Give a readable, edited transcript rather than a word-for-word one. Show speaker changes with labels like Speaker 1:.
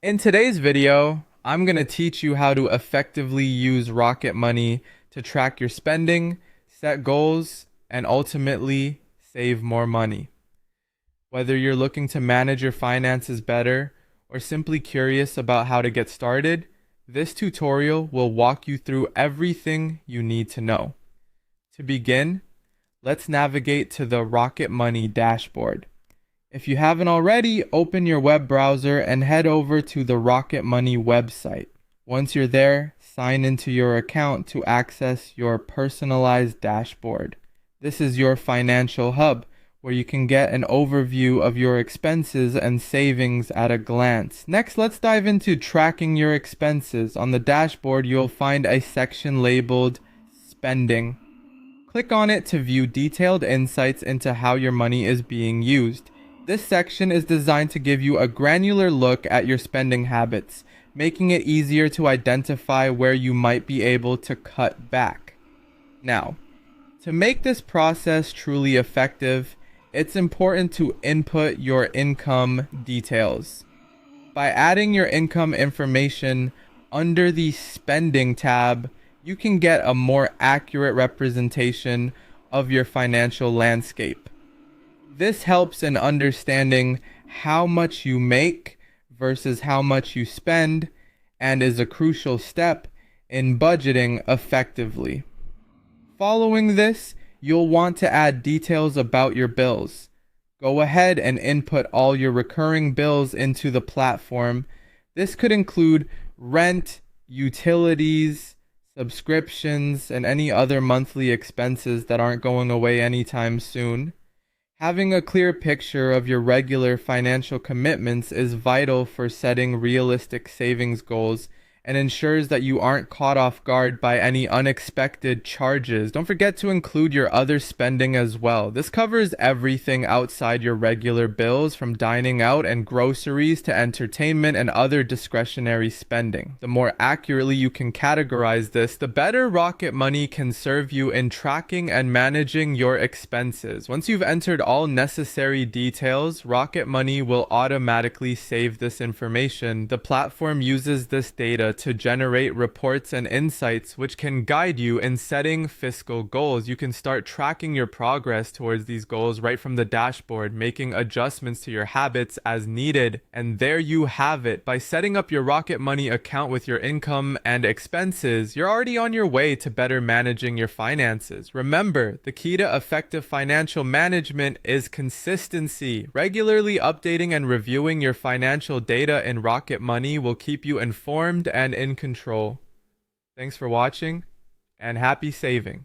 Speaker 1: In today's video, I'm going to teach you how to effectively use Rocket Money to track your spending, set goals, and ultimately save more money. Whether you're looking to manage your finances better or simply curious about how to get started, this tutorial will walk you through everything you need to know. To begin, let's navigate to the Rocket Money dashboard. If you haven't already, open your web browser and head over to the Rocket Money website. Once you're there, sign into your account to access your personalized dashboard. This is your financial hub, where you can get an overview of your expenses and savings at a glance. Next, let's dive into tracking your expenses. On the dashboard, you'll find a section labeled Spending. Click on it to view detailed insights into how your money is being used. This section is designed to give you a granular look at your spending habits, making it easier to identify where you might be able to cut back. Now, to make this process truly effective, it's important to input your income details. By adding your income information under the Spending tab, you can get a more accurate representation of your financial landscape. This helps in understanding how much you make versus how much you spend, and is a crucial step in budgeting effectively. Following this, you'll want to add details about your bills. Go ahead and input all your recurring bills into the platform. This could include rent, utilities, subscriptions, and any other monthly expenses that aren't going away anytime soon. Having a clear picture of your regular financial commitments is vital for setting realistic savings goals and ensures that you aren't caught off guard by any unexpected charges. Don't forget to include your other spending as well. This covers everything outside your regular bills, from dining out and groceries to entertainment and other discretionary spending. The more accurately you can categorize this, the better Rocket Money can serve you in tracking and managing your expenses. Once you've entered all necessary details, Rocket Money will automatically save this information. The platform uses this data to generate reports and insights which can guide you in setting fiscal goals. You can start tracking your progress towards these goals right from the dashboard, making adjustments to your habits as needed. And there you have it. By setting up your Rocket Money account with your income and expenses, you're already on your way to better managing your finances. Remember, the key to effective financial management is consistency. Regularly updating and reviewing your financial data in Rocket Money will keep you informed and in control. Thanks for watching, and happy saving.